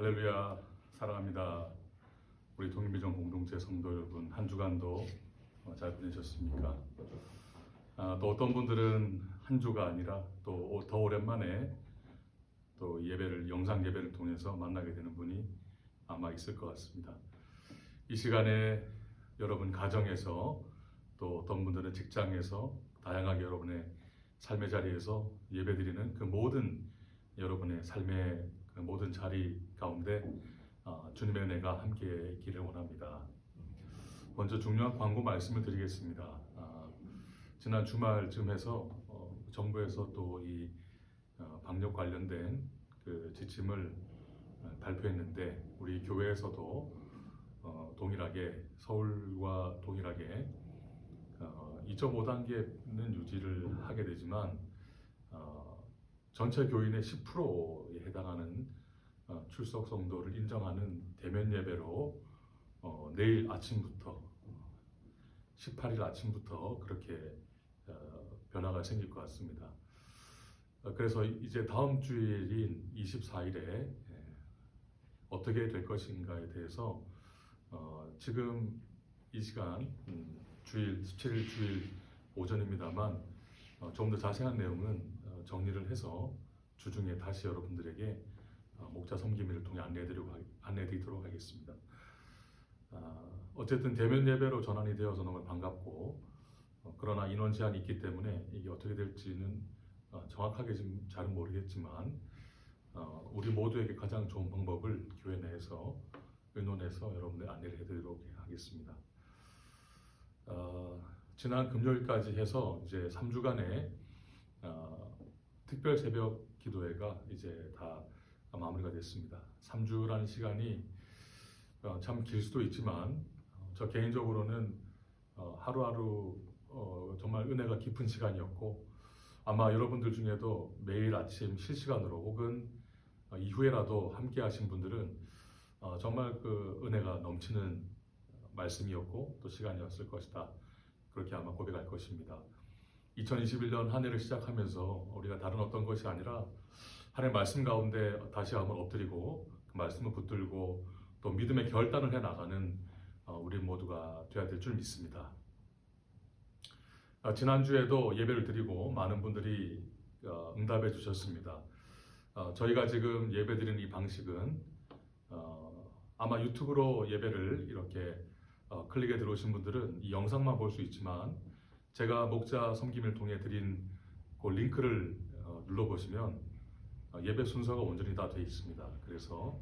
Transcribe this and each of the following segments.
할렐루야, 사랑합니다. 우리 동일비전 공동체 성도 여러분, 한 주간도 잘 보내셨습니까? 또 어떤 분들은 한 주가 아니라 또 더 오랜만에 또 예배를, 영상 예배를 통해서 만나게 되는 분이 아마 있을 것 같습니다. 이 시간에 여러분 가정에서, 또 어떤 분들은 직장에서, 다양하게 여러분의 삶의 자리에서 예배드리는 그 모든 여러분의 삶의 그 모든 자리 가운데 주님의 은혜가 함께 있기를 원합니다. 먼저 중요한 광고 말씀을 드리겠습니다. 지난 주말쯤 해서 정부에서 또 이 방역 관련된 그 지침을 발표했는데, 우리 교회에서도 동일하게, 서울과 동일하게 2.5단계는 유지를 하게 되지만 전체 교인의 10%에 해당하는 출석 성도를 인정하는 대면 예배로 내일 아침부터 18일 아침부터 그렇게 변화가 생길 것 같습니다. 그래서 이제 다음 주일인 24일에 어떻게 될 것인가에 대해서 지금 이 시간 주일 17일 주일 오전입니다만 좀 더 자세한 내용은 정리를 해서 주중에 다시 여러분들에게 목자 섬김회를 통해 안내드리도록 하겠습니다. 어쨌든 대면 예배로 전환이 되어서 너무 반갑고, 그러나 인원 제한이 있기 때문에 이게 어떻게 될지는 정확하게 지금 잘은 모르겠지만 우리 모두에게 가장 좋은 방법을 교회 내에서 의논해서 여러분들 안내를 해드리도록 하겠습니다. 지난 금요일까지 해서 이제 3주간의 특별 새벽 기도회가 이제 다 마무리가 됐습니다. 3주라는 시간이 참 길 수도 있지만 저 개인적으로는 하루하루 정말 은혜가 깊은 시간이었고, 아마 여러분들 중에도 매일 아침 실시간으로 혹은 이후에라도 함께 하신 분들은 정말 그 은혜가 넘치는 말씀이었고 또 시간이었을 것이다, 그렇게 아마 고백할 것입니다. 2021년 한 해를 시작하면서 우리가 다른 어떤 것이 아니라 하나님의 말씀 가운데 다시 한번 엎드리고 그 말씀을 붙들고 또 믿음의 결단을 해 나가는 우리 모두가 되어야 될 줄 믿습니다. 지난주에도 예배를 드리고 많은 분들이 응답해 주셨습니다. 저희가 지금 예배 드리는 이 방식은 아마 유튜브로 예배를 이렇게 클릭해 들어오신 분들은 이 영상만 볼 수 있지만, 제가 목자 섬김을 통해 드린 그 링크를 눌러보시면 예배 순서가 온전히 다 되어 있습니다. 그래서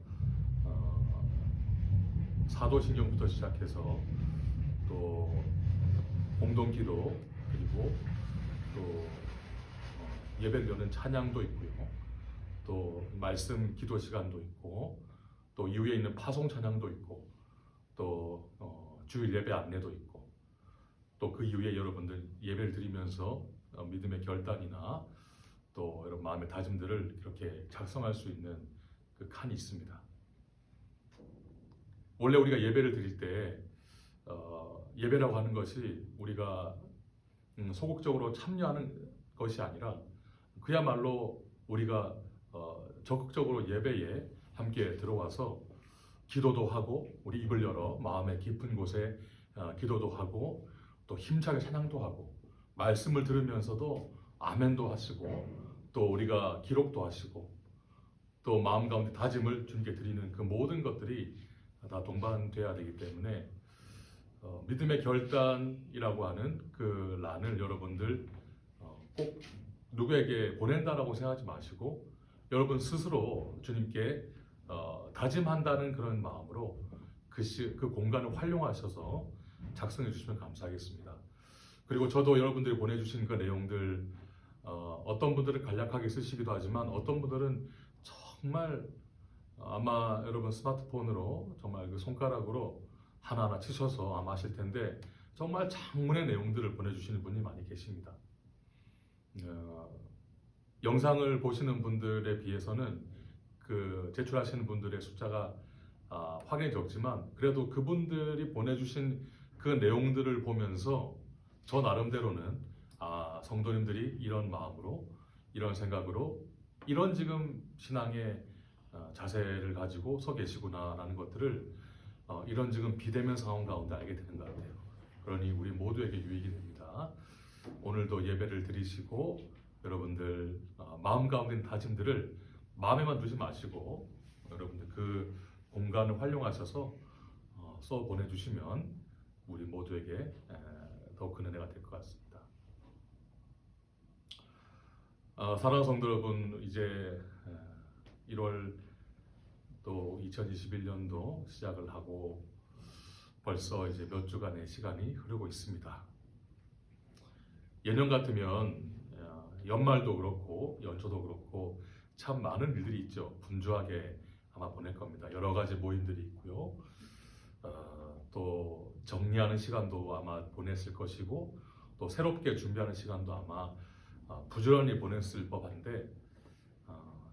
사도신경부터 시작해서 또 공동기도, 그리고 또 예배를 여는 찬양도 있고요, 또 말씀 기도 시간도 있고, 또 이후에 있는 파송 찬양도 있고, 또 주일 예배 안내도 있고, 또 그 이후에 여러분들 예배를 드리면서 믿음의 결단이나 또 여러분 마음의 다짐들을 이렇게 작성할 수 있는 그 칸이 있습니다. 원래 우리가 예배를 드릴 때 예배라고 하는 것이 우리가 소극적으로 참여하는 것이 아니라 그야말로 우리가 적극적으로 예배에 함께 들어와서 기도도 하고, 우리 입을 열어 마음의 깊은 곳에 기도도 하고, 또 힘차게 찬양도 하고, 말씀을 들으면서도 아멘도 하시고, 또 우리가 기록도 하시고, 또 마음 가운데 다짐을 주님께 드리는 그 모든 것들이 다 동반돼야 되기 때문에 믿음의 결단이라고 하는 그 란을 여러분들 꼭 누구에게 보낸다라고 생각하지 마시고, 여러분 스스로 주님께 다짐한다는 그런 마음으로 그 공간을 활용하셔서 작성해 주시면 감사하겠습니다. 그리고 저도 여러분들이 보내주신 그 내용들, 어떤 분들은 간략하게 쓰시기도 하지만 어떤 분들은 정말 아마 여러분 스마트폰으로 정말 그 손가락으로 하나하나 치셔서 아마 하실 텐데, 정말 장문의 내용들을 보내주시는 분이 많이 계십니다. 영상을 보시는 분들에 비해서는 그 제출하시는 분들의 숫자가 확연히 적지만, 그래도 그분들이 보내주신 그 내용들을 보면서 저 나름대로는 성도님들이 이런 마음으로, 이런 생각으로, 이런 지금 신앙의 자세를 가지고 서 계시구나라는 것들을 이런 지금 비대면 상황 가운데 알게 되는 것 같아요. 그러니 우리 모두에게 유익이 됩니다. 오늘도 예배를 드리시고 여러분들 마음 가운데 있는 다짐들을 마음에만 두지 마시고 여러분들 그 공간을 활용하셔서 써 보내주시면 우리 모두에게 더욱 큰 은혜가 될 것 같습니다. 사랑하는 성도 여러분, 이제 1월 또 2021년도 시작을 하고 벌써 이제 몇 주간의 시간이 흐르고 있습니다. 예년 같으면 연말도 그렇고 연초도 그렇고 참 많은 일들이 있죠. 분주하게 아마 보낼 겁니다. 여러 가지 모임들이 있고요. 또 정리하는 시간도 아마 보냈을 것이고 또 새롭게 준비하는 시간도 아마 부지런히 보냈을 법한데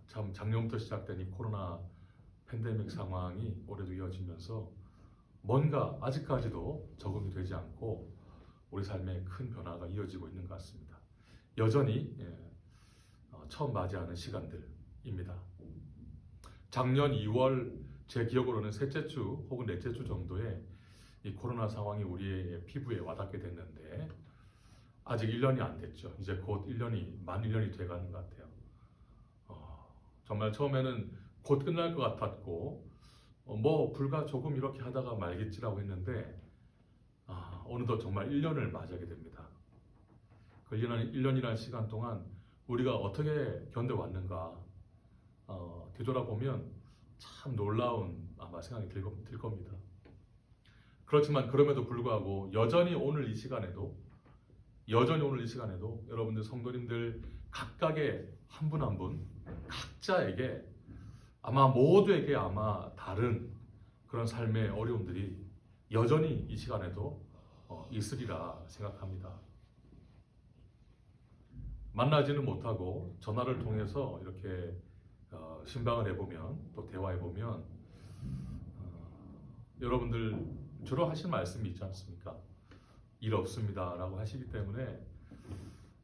참 작년부터 시작된 이 코로나 팬데믹 상황이 올해도 이어지면서 뭔가 아직까지도 적응이 되지 않고 우리 삶에 큰 변화가 이어지고 있는 것 같습니다. 여전히 처음 맞이하는 시간들입니다. 작년 2월 제 기억으로는 셋째 주 혹은 넷째 주 정도에 이 코로나 상황이 우리의 피부에 와닿게 됐는데 아직 1년이 안 됐죠. 이제 곧 만 1년이 돼가는 것 같아요. 정말 처음에는 곧 끝날 것 같았고 뭐 불과 조금 이렇게 하다가 말겠지라고 했는데 어느덧 정말 1년을 맞이하게 됩니다. 그 1년이라는 시간 동안 우리가 어떻게 견뎌왔는가 뒤돌아보면 참 놀라운 아마 생각이 들 겁니다. 그렇지만 그럼에도 불구하고 여전히 오늘 이 시간에도 여러분들 성도님들 각각의 한 분 한 분 각자에게 아마 모두에게 아마 다른 그런 삶의 어려움들이 여전히 이 시간에도 있으리라 생각합니다. 만나지는 못하고 전화를 통해서 이렇게 신방을 해보면 또 대화해보면 여러분들 주로 하실 말씀이 있지 않습니까? 일 없습니다 라고 하시기 때문에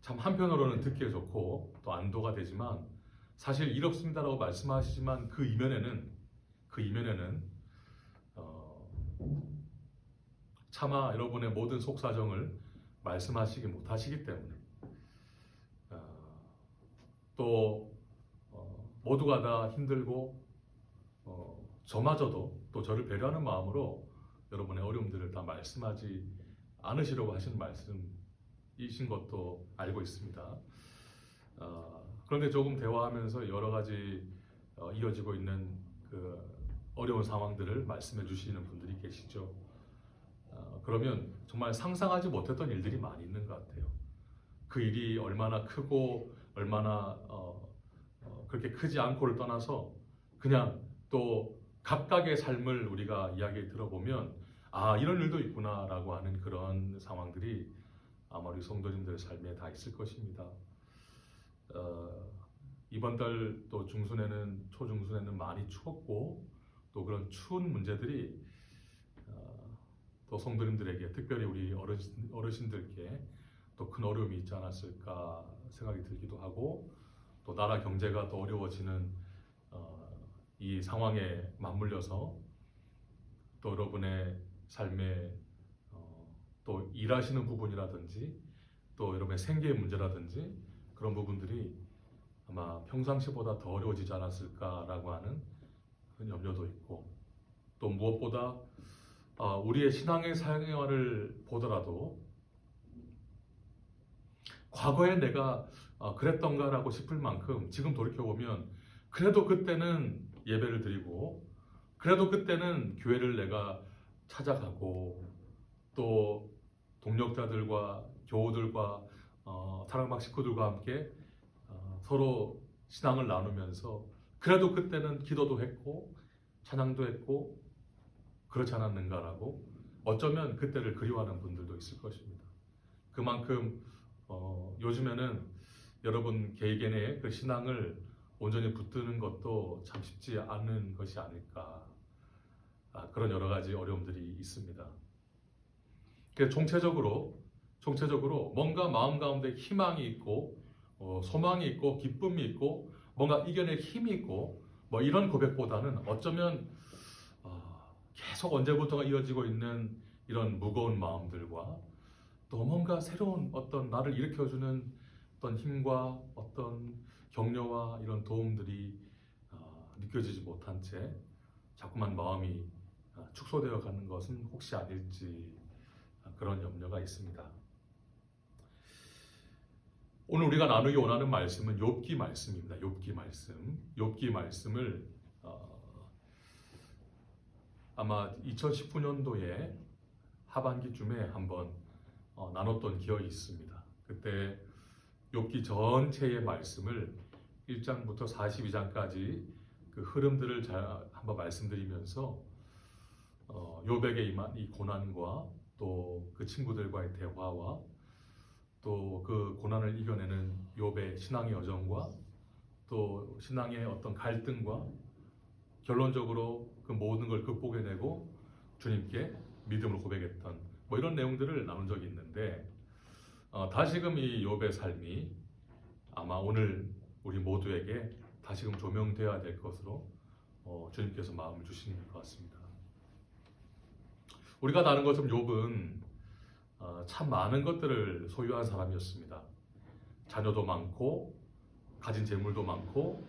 참 한편으로는 듣기에 좋고 또 안도가 되지만 사실 일 없습니다 라고 말씀하시지만 그 이면에는 차마 여러분의 모든 속사정을 말씀하시지 못하시기 때문에 또 모두가 다 힘들고 저마저도 또 저를 배려하는 마음으로 여러분의 어려움들을 다 말씀하지 않으시려고 하시는 말씀이신 것도 알고 있습니다. 그런데 조금 대화하면서 여러 가지 이어지고 있는 그 어려운 상황들을 말씀해 주시는 분들이 계시죠. 그러면 정말 상상하지 못했던 일들이 많이 있는 것 같아요. 그 일이 얼마나 크고 얼마나 그렇게 크지 않고를 떠나서 그냥 또 각각의 삶을 우리가 이야기 들어보면 이런 일도 있구나 라고 하는 그런 상황들이 아마 우리 성도님들의 삶에 다 있을 것입니다. 이번 달 또 초중순에는 많이 추웠고 또 그런 추운 문제들이 또 성도님들에게 특별히 우리 어르신들께 또 큰 어려움이 있지 않았을까 생각이 들기도 하고 또 나라 경제가 더 어려워지는 이 상황에 맞물려서 또 여러분의 삶에 또 일하시는 부분이라든지 또 여러분의 생계의 문제라든지 그런 부분들이 아마 평상시보다 더 어려워지지 않았을까라고 하는 그런 염려도 있고 또 무엇보다 우리의 신앙의 생활을 보더라도 과거에 내가 그랬던가라고 싶을 만큼 지금 돌이켜보면 그래도 그때는 예배를 드리고 그래도 그때는 교회를 내가 찾아가고 또 동력자들과 교우들과 사랑방 식구들과 함께 서로 신앙을 나누면서 그래도 그때는 기도도 했고 찬양도 했고 그렇지 않았는가라고 어쩌면 그때를 그리워하는 분들도 있을 것입니다. 그만큼 요즘에는 여러분 개개인의 그 신앙을 온전히 붙드는 것도 참 쉽지 않은 것이 아닐까 그런 여러 가지 어려움들이 있습니다. 그래서 총체적으로 뭔가 마음 가운데 희망이 있고 소망이 있고 기쁨이 있고 뭔가 이겨낼 힘이 있고 뭐 이런 고백보다는 어쩌면 계속 언제부터가 이어지고 있는 이런 무거운 마음들과 또 뭔가 새로운 어떤 나를 일으켜주는 어떤 힘과 어떤 격려와 이런 도움들이 느껴지지 못한 채 자꾸만 마음이 축소되어 가는 것은 혹시 아닐지 그런 염려가 있습니다. 오늘 우리가 나누기 원하는 말씀은 욥기 말씀입니다. 욥기 말씀. 욥기 말씀을 아마 2019년도에 하반기쯤에 한번 나눴던 기억이 있습니다. 그때 욥기 전체의 말씀을 1장부터 42장까지 그 흐름들을 잘 한번 말씀드리면서 욥에게 임한 이 고난과 또 그 친구들과의 대화와 또 그 고난을 이겨내는 욥의 신앙의 여정과 또 신앙의 어떤 갈등과 결론적으로 그 모든 걸 극복해내고 주님께 믿음을 고백했던 뭐 이런 내용들을 나눈 적이 있는데 다시금 이 욥의 삶이 아마 오늘 우리 모두에게 다시금 조명되어야 될 것으로 주님께서 마음을 주시는 것 같습니다. 우리가 아는 것처럼 욥은 참 많은 것들을 소유한 사람이었습니다. 자녀도 많고 가진 재물도 많고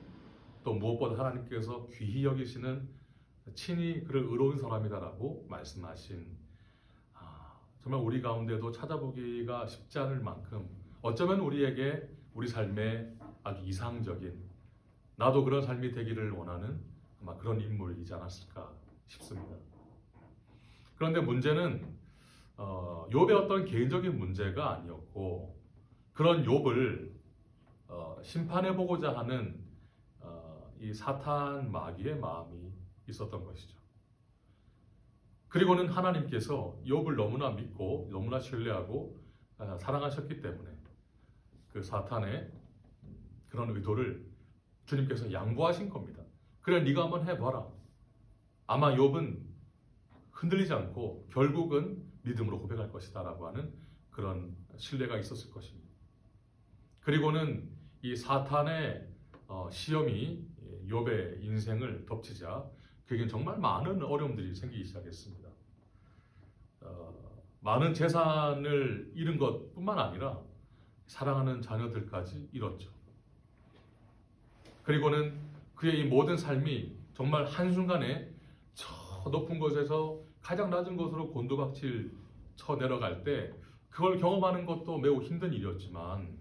또 무엇보다 하나님께서 귀히 여기시는 친히 그를 의로운 사람이다라고 말씀하신 정말 우리 가운데도 찾아보기가 쉽지 않을 만큼 어쩌면 우리에게 우리 삶에 아주 이상적인 나도 그런 삶이 되기를 원하는 아마 그런 인물이지 않았을까 싶습니다. 그런데 문제는 욥의 어떤 개인적인 문제가 아니었고 그런 욥을 심판해보고자 하는 이 사탄 마귀의 마음이 있었던 것이죠. 그리고는 하나님께서 욥을 너무나 믿고 너무나 신뢰하고 사랑하셨기 때문에 그 사탄의 그런 의도를 주님께서 양보하신 겁니다. 그래 네가 한번 해봐라. 아마 욥은 흔들리지 않고 결국은 믿음으로 고백할 것이다 라고 하는 그런 신뢰가 있었을 것입니다. 그리고는 이 사탄의 시험이 욥의 인생을 덮치자 그에겐 정말 많은 어려움들이 생기기 시작했습니다. 많은 재산을 잃은 것뿐만 아니라 사랑하는 자녀들까지 잃었죠. 그리고는 그의 이 모든 삶이 정말 한순간에 저 높은 곳에서 가장 낮은 곳으로 곤두박질 쳐 내려갈 때 그걸 경험하는 것도 매우 힘든 일이었지만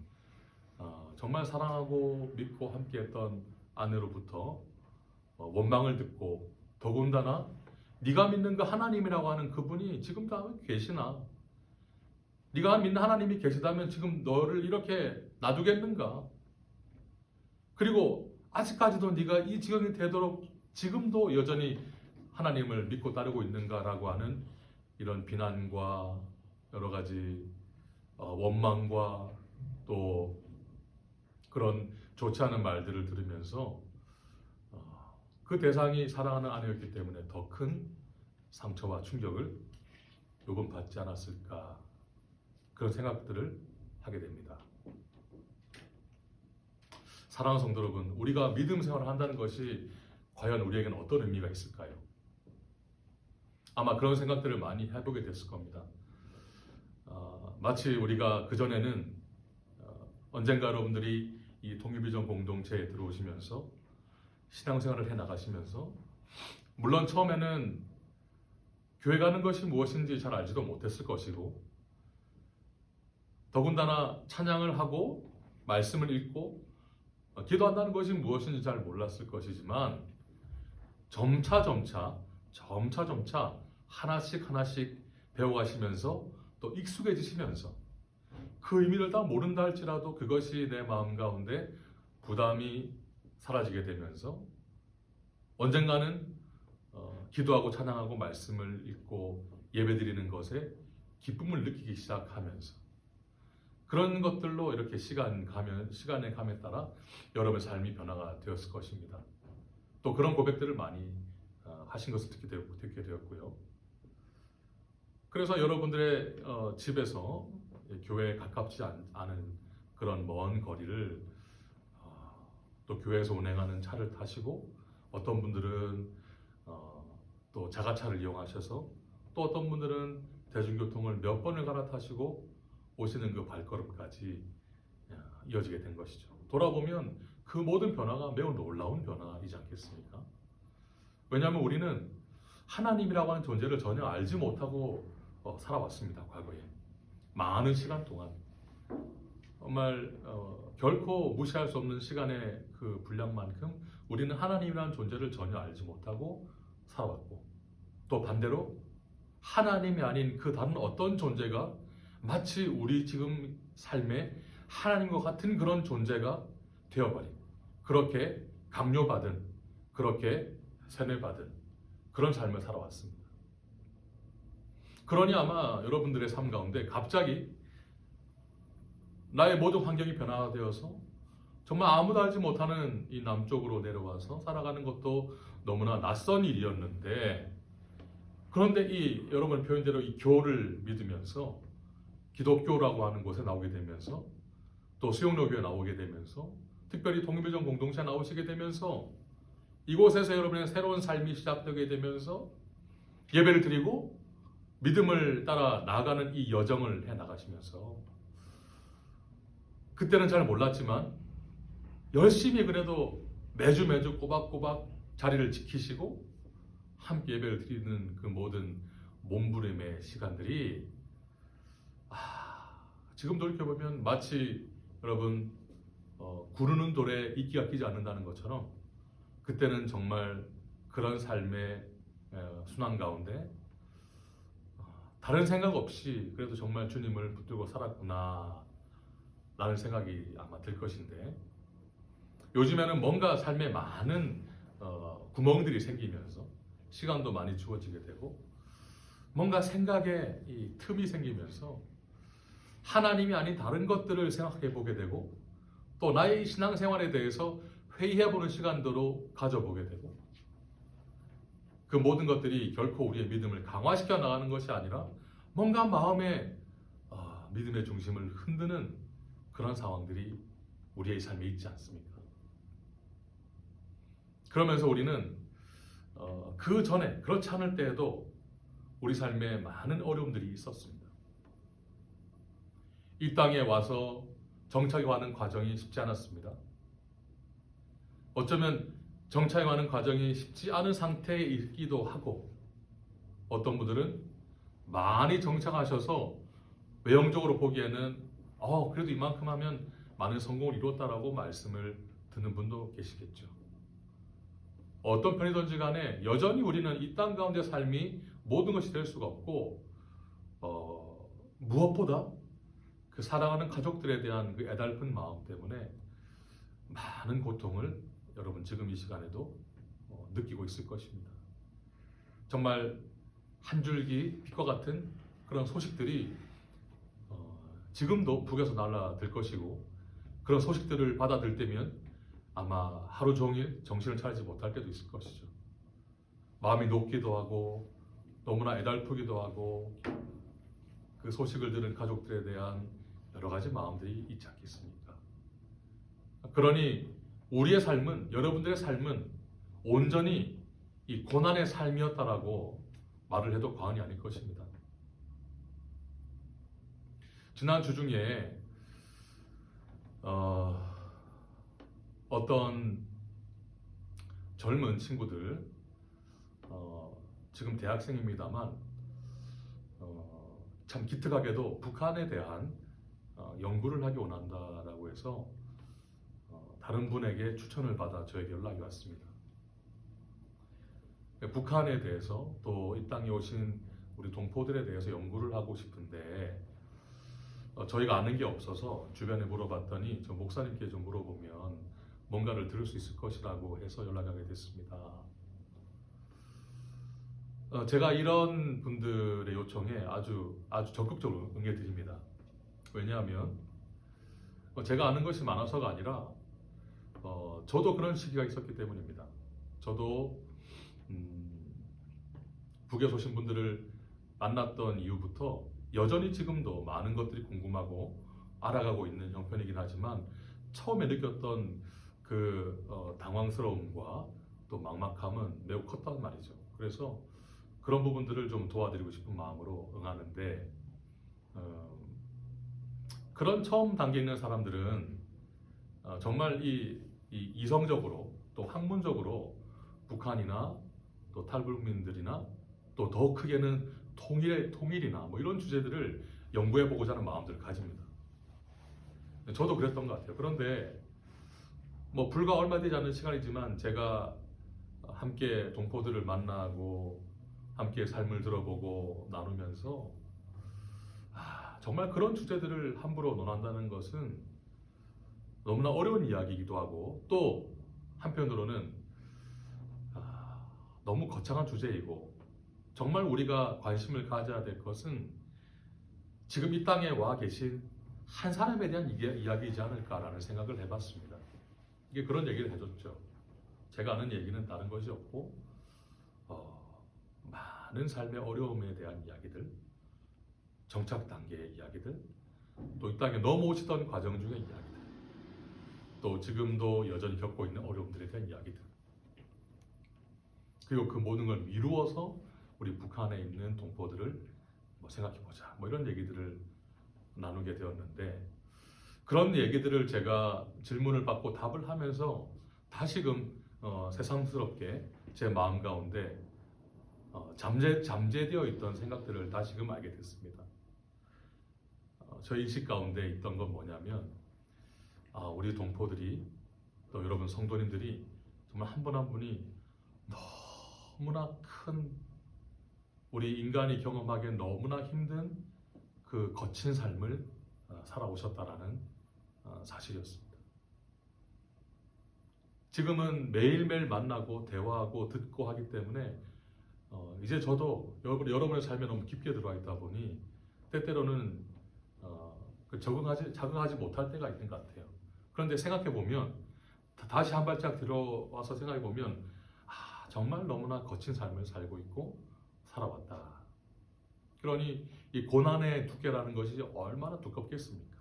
정말 사랑하고 믿고 함께했던 아내로부터 원망을 듣고 더군다나 네가 믿는 그 하나님이라고 하는 그분이 지금도 계시나? 네가 믿는 하나님이 계시다면 지금 너를 이렇게 놔두겠는가? 그리고 아직까지도 네가 이 지경이 되도록 지금도 여전히 하나님을 믿고 따르고 있는가라고 하는 이런 비난과 여러 가지 원망과 또 그런 좋지 않은 말들을 들으면서 그 대상이 사랑하는 아내였기 때문에 더 큰 상처와 충격을 욥은 받지 않았을까 그런 생각들을 하게 됩니다. 사랑하는 성도 여러분, 우리가 믿음 생활을 한다는 것이 과연 우리에게는 어떤 의미가 있을까요? 아마 그런 생각들을 많이 해보게 됐을 겁니다. 마치 우리가 그전에는 언젠가 여러분들이 이 독립비전 공동체에 들어오시면서 신앙생활을 해나가시면서 물론 처음에는 교회 가는 것이 무엇인지 잘 알지도 못했을 것이고 더군다나 찬양을 하고 말씀을 읽고 기도한다는 것이 무엇인지 잘 몰랐을 것이지만 점차 하나씩 배워가시면서 또 익숙해지시면서 그 의미를 다 모른다 할지라도 그것이 내 마음 가운데 부담이 사라지게 되면서 언젠가는 기도하고 찬양하고 말씀을 읽고 예배드리는 것에 기쁨을 느끼기 시작하면서 그런 것들로 이렇게 시간의 감에 따라 여러분의 삶이 변화가 되었을 것입니다. 또 그런 고백들을 많이 하신 것을 듣게 되었고요. 그래서 여러분들의 집에서 교회에 가깝지 않은 그런 먼 거리를 또 교회에서 운행하는 차를 타시고 어떤 분들은 또 자가차를 이용하셔서 또 어떤 분들은 대중교통을 몇 번을 갈아타시고 오시는 그 발걸음까지 이어지게 된 것이죠. 돌아보면 그 모든 변화가 매우 놀라운 변화이지 않겠습니까? 왜냐하면 우리는 하나님이라고 하는 존재를 전혀 알지 못하고 살아왔습니다. 과거에 많은 시간 동안 정말 결코 무시할 수 없는 시간의 그 분량만큼 우리는 하나님이라는 존재를 전혀 알지 못하고 살아왔고, 또 반대로 하나님이 아닌 그 다른 어떤 존재가 마치 우리 지금 삶에 하나님과 같은 그런 존재가 되어버린, 그렇게 강요받은, 그렇게 세뇌받은 그런 삶을 살아왔습니다. 그러니 아마 여러분들의 삶 가운데 갑자기 나의 모든 환경이 변화되어서 정말 아무도 알지 못하는 이 남쪽으로 내려와서 살아가는 것도 너무나 낯선 일이었는데, 그런데 이 여러분 표현대로 이 교를 믿으면서 기독교라고 하는 곳에 나오게 되면서 또 수영로교에 나오게 되면서 특별히 통일비전 공동체에 나오시게 되면서 이곳에서 여러분의 새로운 삶이 시작되게 되면서 예배를 드리고 믿음을 따라 나아가는 이 여정을 해 나가시면서 그때는 잘 몰랐지만 열심히 그래도 매주 꼬박꼬박 자리를 지키시고 함께 예배를 드리는 그 모든 몸부림의 시간들이 지금 돌이켜보면 마치 여러분 구르는 돌에 이끼가 끼지 않는다는 것처럼 그때는 정말 그런 삶의 순환 가운데 다른 생각 없이 그래도 정말 주님을 붙들고 살았구나 라는 생각이 아마 들 것인데, 요즘에는 뭔가 삶에 많은 구멍들이 생기면서 시간도 많이 주어지게 되고 뭔가 생각에 이 틈이 생기면서 하나님이 아닌 다른 것들을 생각해 보게 되고 또 나의 신앙생활에 대해서 회의해 보는 시간도 가져보게 되고, 그 모든 것들이 결코 우리의 믿음을 강화시켜 나가는 것이 아니라 뭔가 마음의 믿음의 중심을 흔드는 그런 상황들이 우리의 삶에 있지 않습니까? 그러면서 우리는 그 전에 그렇지 않을 때에도 우리 삶에 많은 어려움들이 있었습니다. 이 땅에 와서 정착하는 과정이 쉽지 않았습니다. 어쩌면 정착하는 과정이 쉽지 않은 상태에 있기도 하고, 어떤 분들은 많이 정착하셔서 외형적으로 보기에는 그래도 이만큼 하면 많은 성공을 이뤘다라고 말씀을 듣는 분도 계시겠죠. 어떤 편이든지 간에 여전히 우리는 이 땅 가운데 삶이 모든 것이 될 수가 없고 무엇보다 그 사랑하는 가족들에 대한 그 애달픈 마음 때문에 많은 고통을 여러분 지금 이 시간에도 느끼고 있을 것입니다. 정말 한 줄기 빛과 같은 그런 소식들이 지금도 북에서 날아들 것이고, 그런 소식들을 받아들 때면 아마 하루 종일 정신을 차리지 못할 때도 있을 것이죠. 마음이 녹기도 하고 너무나 애달프기도 하고 그 소식을 들은 가족들에 대한 여러 가지 마음들이 있지 않겠습니까? 그러니 우리의 삶은, 여러분들의 삶은 온전히 이 고난의 삶이었다라고 말을 해도 과언이 아닐 것입니다. 지난 주 중에 어떤 젊은 친구들, 지금 대학생입니다만 참 기특하게도 북한에 대한 연구를 하기 원한다라고 해서 다른 분에게 추천을 받아 저에게 연락이 왔습니다. 북한에 대해서 또 이 땅에 오신 우리 동포들에 대해서 연구를 하고 싶은데 저희가 아는 게 없어서 주변에 물어봤더니 저 목사님께 좀 물어보면 뭔가를 들을 수 있을 것이라고 해서 연락하게 됐습니다. 제가 이런 분들의 요청에 아주 적극적으로 응해드립니다. 왜냐하면 제가 아는 것이 많아서가 아니라 저도 그런 시기가 있었기 때문입니다. 저도 북에서 오신 분들을 만났던 이후부터 여전히 지금도 많은 것들이 궁금하고 알아가고 있는 형편이긴 하지만 처음에 느꼈던 그 당황스러움과 또 막막함은 매우 컸단 말이죠. 그래서 그런 부분들을 좀 도와드리고 싶은 마음으로 응하는데 그런 처음 단계에 있는 사람들은 정말 이 이성적으로 또 학문적으로 북한이나 또 탈북민들이나 또 더 크게는 통일이나 뭐 이런 주제들을 연구해 보고자 하는 마음들을 가집니다. 저도 그랬던 것 같아요. 그런데 뭐 불과 얼마 되지 않은 시간이지만 제가 함께 동포들을 만나고 함께 삶을 들어보고 나누면서 정말 그런 주제들을 함부로 논한다는 것은 너무나 어려운 이야기이기도 하고 또 한편으로는 너무 거창한 주제이고 정말 우리가 관심을 가져야 될 것은 지금 이 땅에 와 계신 한 사람에 대한 이야기이지 않을까라는 생각을 해봤습니다. 이게 그런 얘기를 해줬죠. 제가 아는 얘기는 다른 것이 없고 많은 삶의 어려움에 대한 이야기들, 정착 단계의 이야기들, 또 이 땅에 넘어오시던 과정 중의 이야기들, 또 지금도 여전히 겪고 있는 어려움들에 대한 이야기들, 그리고 그 모든 걸 이루어서 우리 북한에 있는 동포들을 생각해보자 이런 얘기들을 나누게 되었는데 그런 얘기들을 제가 질문을 받고 답을 하면서 다시금 새삼스럽게 제 마음 가운데 잠재되어 있던 생각들을 다시금 알게 됐습니다. 저희 인식 가운데 있던 건 뭐냐면 우리 동포들이 또 여러분 성도님들이 정말 한 분 한 분이 너무나 큰 우리 인간이 경험하기엔 너무나 힘든 그 거친 삶을 살아오셨다라는 사실이었습니다. 지금은 매일매일 만나고 대화하고 듣고 하기 때문에 이제 저도 여러분의 삶에 너무 깊게 들어와 있다 보니 때때로는 적응하지 못할 때가 있는 것 같아요. 그런데 생각해보면 다시 한 발짝 들어와서 생각해보면 정말 너무나 거친 삶을 살고 있고 살아왔다. 그러니 이 고난의 두께라는 것이 얼마나 두껍겠습니까?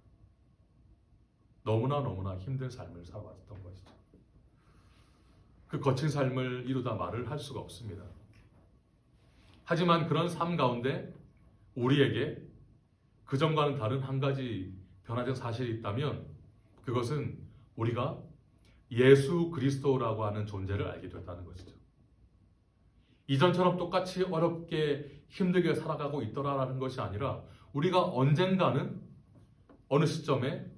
너무나 힘든 삶을 살아왔던 것이죠. 그 거친 삶을 이루다 말을 할 수가 없습니다. 하지만 그런 삶 가운데 우리에게 그전과는 다른 한 가지 변화된 사실이 있다면 그것은 우리가 예수 그리스도라고 하는 존재를 알게 됐다는 것이죠. 이전처럼 똑같이 어렵게 힘들게 살아가고 있더라라는 것이 아니라 우리가 언젠가는 어느 시점에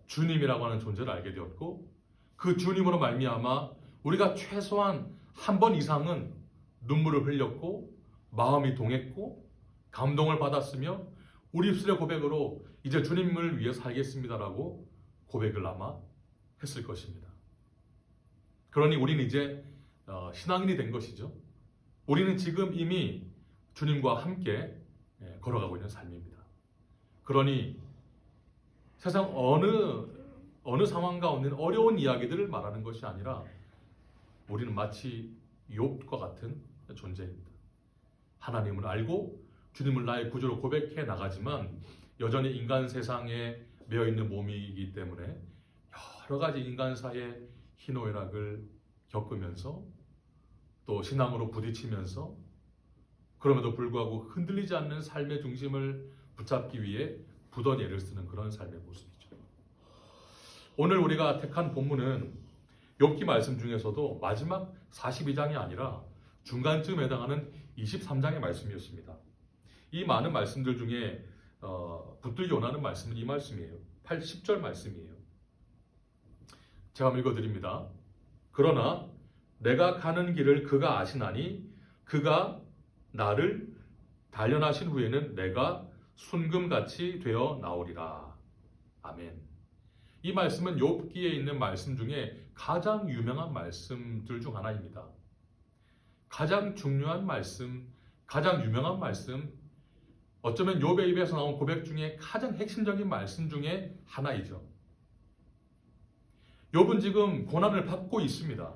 주님이라고 하는 존재를 알게 되었고 그 주님으로 말미암아 우리가 최소한 한 번 이상은 눈물을 흘렸고 마음이 동했고 감동을 받았으며 우리 입술의 고백으로 이제 주님을 위해 살겠습니다라고 고백을 아마 했을 것입니다. 그러니 우리는 이제 신앙인이 된 것이죠. 우리는 지금 이미 주님과 함께 걸어가고 있는 삶입니다. 그러니 세상 어느 상황 가운데 어려운 이야기들을 말하는 것이 아니라 우리는 마치 욥과 같은 존재입니다. 하나님을 알고 주님을 나의 구주로 고백해 나가지만 여전히 인간 세상에 매여 있는 몸이기 때문에 여러 가지 인간사의 희노애락을 겪으면서 또 신앙으로 부딪히면서 그럼에도 불구하고 흔들리지 않는 삶의 중심을 붙잡기 위해 부던 애를 쓰는 그런 삶의 모습이죠. 오늘 우리가 택한 본문은 욥기 말씀 중에서도 마지막 42장이 아니라 중간쯤에 해당하는 23장의 말씀이었습니다. 이 많은 말씀들 중에 붙들기 원하는 말씀은 이 말씀이에요. 10절 말씀이에요. 제가 한번 읽어드립니다. 그러나 내가 가는 길을 그가 아시나니 그가 나를 단련하신 후에는 내가 순금같이 되어 나오리라. 아멘. 이 말씀은 욥기에 있는 말씀 중에 가장 유명한 말씀들 중 하나입니다. 가장 중요한 말씀, 가장 유명한 말씀, 어쩌면 욥의 입에서 나온 고백 중에 가장 핵심적인 말씀 중에 하나이죠. 욥은 지금 고난을 받고 있습니다.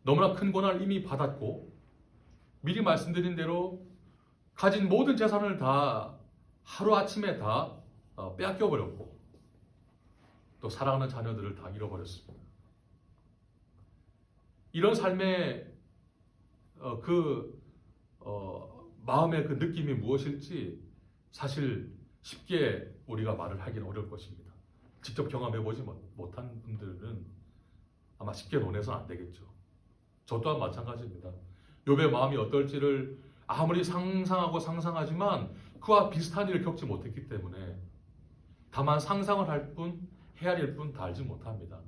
너무나 큰 고난을 이미 받았고 미리 말씀드린 대로 가진 모든 재산을 다 하루아침에 다 빼앗겨버렸고 또 사랑하는 자녀들을 다 잃어버렸습니다. 이런 삶의 마음의 그 느낌이 무엇일지 사실 쉽게 우리가 말을 하기는 어려울 것입니다. 직접 경험해보지 못한 분들은 아마 쉽게 논해서는 안 되겠죠. 저 또한 마찬가지입니다. 욥의 마음이 어떨지를 아무리 상상하지만 그와 비슷한 일을 겪지 못했기 때문에 다만 상상을 할 뿐, 헤아릴 뿐 다 알지 못합니다.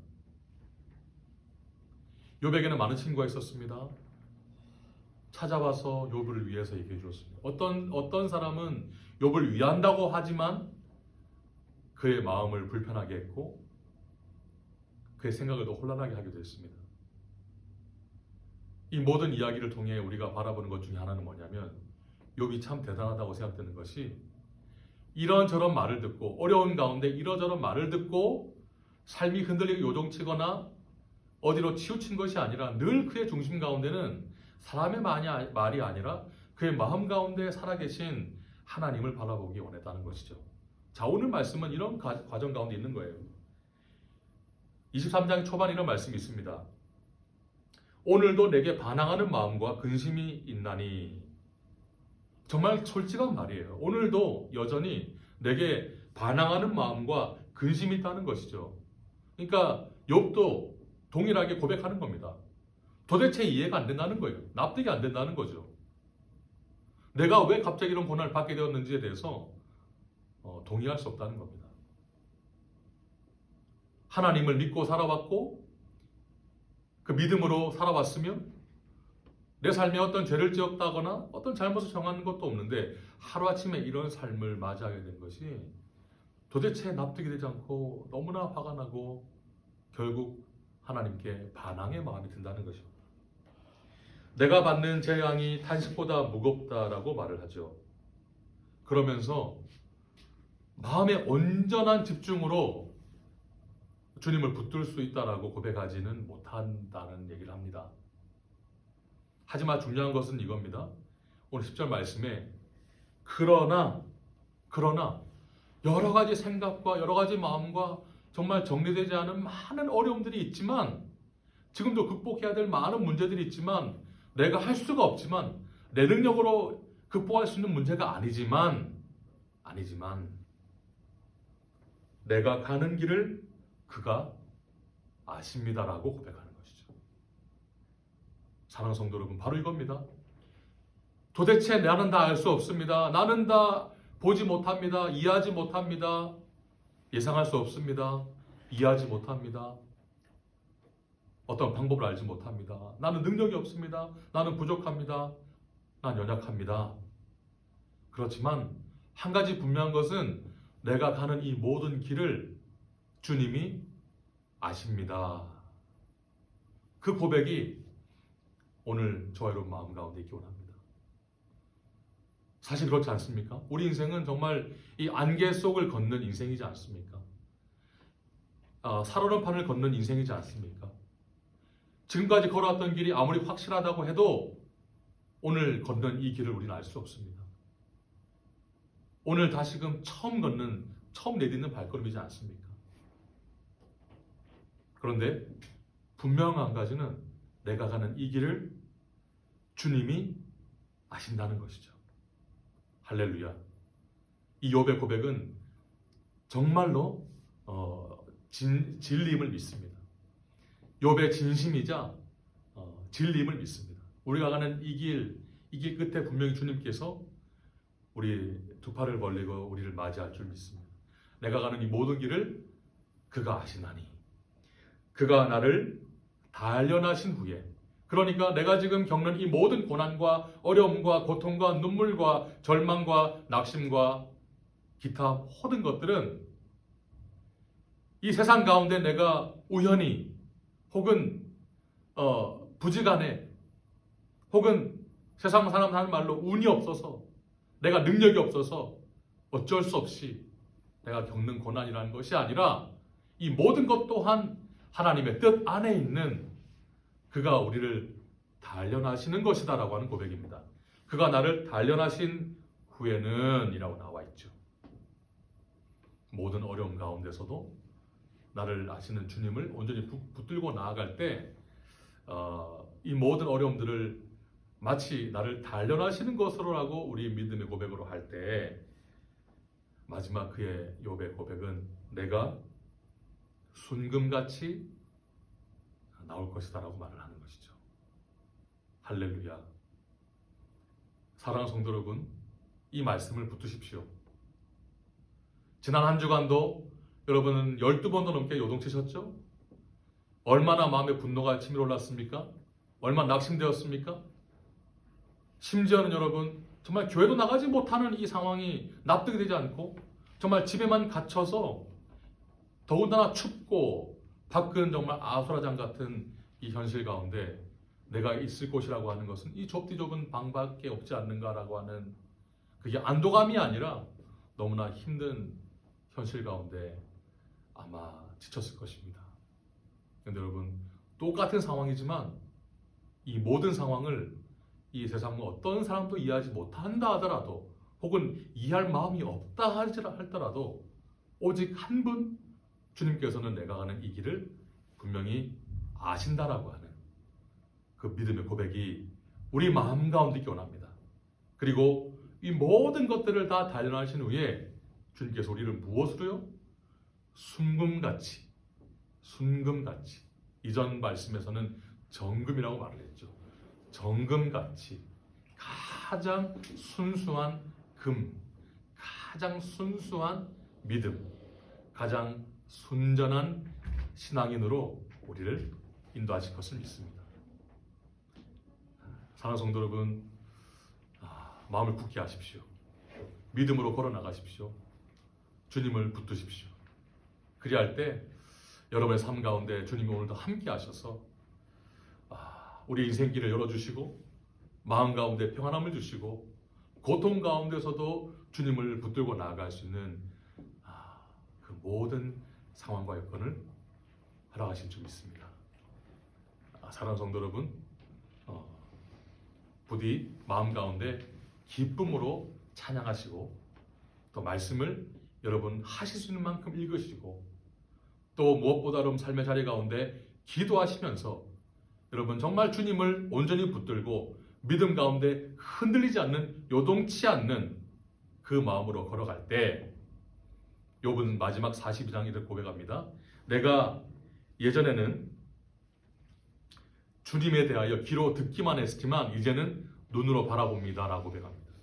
욥에게는 많은 친구가 있었습니다. 찾아와서 욥을 위해서 얘기해 주었습니다. 어떤 사람은 욥을 위한다고 하지만 그의 마음을 불편하게 했고 그의 생각을 더 혼란하게 하기도 했습니다. 이 모든 이야기를 통해 우리가 바라보는 것 중에 하나는 뭐냐면 욥이 참 대단하다고 생각되는 것이 이런저런 말을 듣고 어려운 가운데 이런저런 말을 듣고 삶이 흔들리고 요동치거나 어디로 치우친 것이 아니라 늘 그의 중심 가운데는 사람의 말이 아니라 그의 마음 가운데 살아계신 하나님을 바라보기 원했다는 것이죠. 자, 오늘 말씀은 이런 과정 가운데 있는 거예요. 23장 초반에 이런 말씀이 있습니다. 오늘도 내게 반항하는 마음과 근심이 있나니. 정말 솔직한 말이에요. 오늘도 여전히 내게 반항하는 마음과 근심이 있다는 것이죠. 그러니까 욥도 동일하게 고백하는 겁니다. 도대체 이해가 안 된다는 거예요. 납득이 안 된다는 거죠. 내가 왜 갑자기 이런 고난을 받게 되었는지에 대해서 동의할 수 없다는 겁니다. 하나님을 믿고 살아왔고 그 믿음으로 살아왔으면 내 삶에 어떤 죄를 지었다거나 어떤 잘못을 정하는 것도 없는데 하루아침에 이런 삶을 맞이하게 된 것이 도대체 납득이 되지 않고 너무나 화가 나고 결국 하나님께 반항의 마음이 든다는 것입니다. 내가 받는 재앙이 탄식보다 무겁다라고 말을 하죠. 그러면서 마음의 온전한 집중으로 주님을 붙들 수 있다라고 고백하지는 못한다는 얘기를 합니다. 하지만 중요한 것은 이겁니다. 오늘 10절 말씀에 그러나 여러 가지 생각과 여러 가지 마음과 정말 정리되지 않은 많은 어려움들이 있지만 지금도 극복해야 될 많은 문제들이 있지만 내가 할 수가 없지만 내 능력으로 극복할 수 있는 문제가 아니지만 내가 가는 길을 그가 아십니다라고 고백하는 것이죠. 사랑하는 성도 여러분, 바로 이겁니다. 도대체 나는 다 알 수 없습니다. 나는 다 보지 못합니다. 이해하지 못합니다. 예상할 수 없습니다. 이해하지 못합니다. 어떤 방법을 알지 못합니다. 나는 능력이 없습니다. 나는 부족합니다. 난 연약합니다. 그렇지만 한 가지 분명한 것은 내가 가는 이 모든 길을 주님이 아십니다. 그 고백이 오늘 저와 여러분 마음 가운데 있기 원합니다. 사실 그렇지 않습니까? 우리 인생은 정말 이 안개 속을 걷는 인생이지 않습니까? 살얼음판을 걷는 인생이지 않습니까? 지금까지 걸어왔던 길이 아무리 확실하다고 해도 오늘 걷는 이 길을 우리는 알 수 없습니다. 오늘 다시금 처음 내딛는 발걸음이지 않습니까? 그런데 분명한 한 가지는 내가 가는 이 길을 주님이 아신다는 것이죠. 할렐루야. 이 욥의 고백은 정말로 진리임을 믿습니다. 욥의 진심이자 진리임을 믿습니다. 우리가 가는 이 길 끝에 분명히 주님께서 우리 두 팔을 벌리고 우리를 맞이할 줄 믿습니다. 내가 가는 이 모든 길을 그가 아시나니 그가 나를 단련하신 후에, 그러니까 내가 지금 겪는 이 모든 고난과 어려움과 고통과 눈물과 절망과 낙심과 기타 모든 것들은 이 세상 가운데 내가 우연히 혹은 부지간에 혹은 세상 사람 하는 말로 운이 없어서 내가 능력이 없어서 어쩔 수 없이 내가 겪는 고난이라는 것이 아니라 이 모든 것 또한 하나님의 뜻 안에 있는 그가 우리를 단련하시는 것이다 라고 하는 고백입니다. 그가 나를 단련하신 후에는 이라고 나와 있죠. 모든 어려움 가운데서도 나를 아시는 주님을 온전히 붙들고 나아갈 때 이 모든 어려움들을 마치 나를 단련하시는 것으로라고 우리 믿음의 고백으로 할 때 마지막 그의 욥의 고백은 내가 순금같이 나올 것이다라고 말을 하는 것이죠. 할렐루야. 사랑하는 성도 여러분, 이 말씀을 붙드십시오. 지난 한 주간도 여러분은 12번도 넘게 요동치셨죠? 얼마나 마음에 분노가 치밀어 올랐습니까? 얼마나 낙심되었습니까? 심지어는 여러분 정말 교회도 나가지 못하는 이 상황이 납득이 되지 않고 정말 집에만 갇혀서 더군다나 춥고 밖은 정말 아수라장 같은 이 현실 가운데 내가 있을 곳이라고 하는 것은 이 좁디 좁은 방밖에 없지 않는가라고 하는 그게 안도감이 아니라 너무나 힘든 현실 가운데 아마 지쳤을 것입니다. 그런데 여러분 똑같은 상황이지만 이 모든 상황을 이 세상 어떤 사람도 이해하지 못한다 하더라도 혹은 이해할 마음이 없다 할더라도 오직 한 분 주님께서는 내가 가는 이 길을 분명히 아신다라고 하는 그 믿음의 고백이 우리 마음 가운데 기원합니다. 그리고 이 모든 것들을 다 단련하신 후에 주님께서 우리를 무엇으로요? 순금같이 이전 말씀에서는 정금이라고 말을 했죠. 정금같이 가장 순수한 금, 가장 순수한 믿음, 가장 순전한 신앙인으로 우리를 인도하실 것을 믿습니다. 사랑하는 성도 여러분, 마음을 굳게 하십시오. 믿음으로 걸어나가십시오. 주님을 붙드십시오. 그리할 때 여러분의 삶 가운데 주님이 오늘도 함께 하셔서 우리 인생길을 열어주시고 마음 가운데 평안함을 주시고 고통 가운데서도 주님을 붙들고 나아갈 수 있는 그 모든 상황과 여건을 허락하실 줄 믿습니다. 사랑하는 성도 여러분, 부디 마음 가운데 기쁨으로 찬양하시고 또 말씀을 여러분 하실 수 있는 만큼 읽으시고 또 무엇보다 여러분 삶의 자리 가운데 기도하시면서 여러분 정말 주님을 온전히 붙들고 믿음 가운데 흔들리지 않는 요동치 않는 그 마음으로 걸어갈 때 욥은 마지막 42장 이렇게 고백합니다. 내가 예전에는 주님에 대하여 귀로 듣기만 했지만 이제는 눈으로 바라봅니다 라고 고백합니다.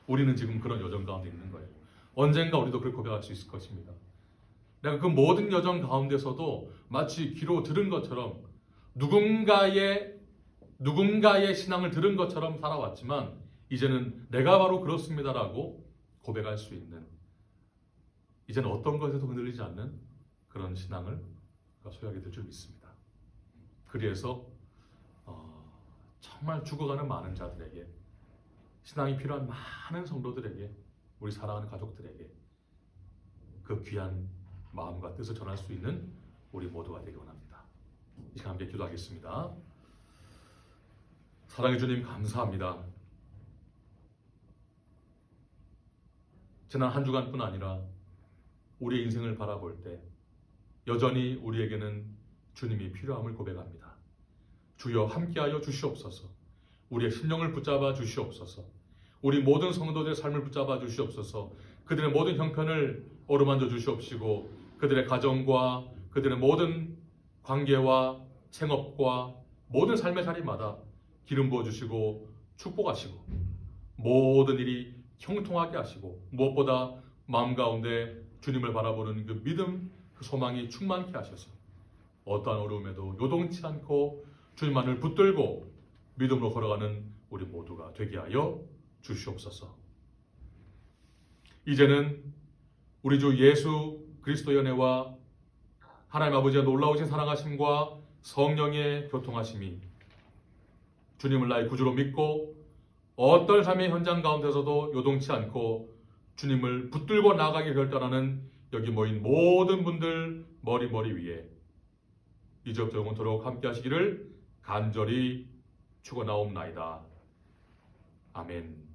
우리는 지금 그런 여정 가운데 있는 거예요. 언젠가 우리도 그렇게 고백할 수 있을 것입니다. 내가 그 모든 여정 가운데서도 마치 귀로 들은 것처럼 누군가의 신앙을 들은 것처럼 살아왔지만 이제는 내가 바로 그렇습니다라고 고백할 수 있는, 이제는 어떤 것에도 흔들리지 않는 그런 신앙을 소유하게 될 줄 믿습니다. 그래서 정말 죽어가는 많은 자들에게, 신앙이 필요한 많은 성도들에게, 우리 사랑하는 가족들에게 그 귀한 마음과 뜻을 전할 수 있는 우리 모두가 되기 원합니다. 이 시간 함께 기도하겠습니다. 사랑해 주님 감사합니다. 지난 한 주간뿐 아니라 우리의 인생을 바라볼 때 여전히 우리에게는 주님이 필요함을 고백합니다. 주여 함께하여 주시옵소서. 우리의 심령을 붙잡아 주시옵소서. 우리 모든 성도들의 삶을 붙잡아 주시옵소서. 그들의 모든 형편을 어루만져 주시옵시고 그들의 가정과 그들의 모든 관계와 생업과 모든 삶의 자리마다 기름 부어주시고 축복하시고 모든 일이 형통하게 하시고 무엇보다 마음 가운데 주님을 바라보는 그 믿음, 그 소망이 충만케 하셔서 어떠한 어려움에도 요동치 않고 주님만을 붙들고 믿음으로 걸어가는 우리 모두가 되게 하여 주시옵소서. 이제는 우리 주 예수 그리스도의 은혜와 하나님 아버지의 놀라우신 사랑하심과 성령의 교통하심이 주님을 나의 구주로 믿고 어떤 삶의 현장 가운데서도 요동치 않고 주님을 붙들고 나아가기 결단하는 여기 모인 모든 분들 머리 위에 이제부터 영원토록 함께 하시기를 간절히 축원하옵나이다. 아멘.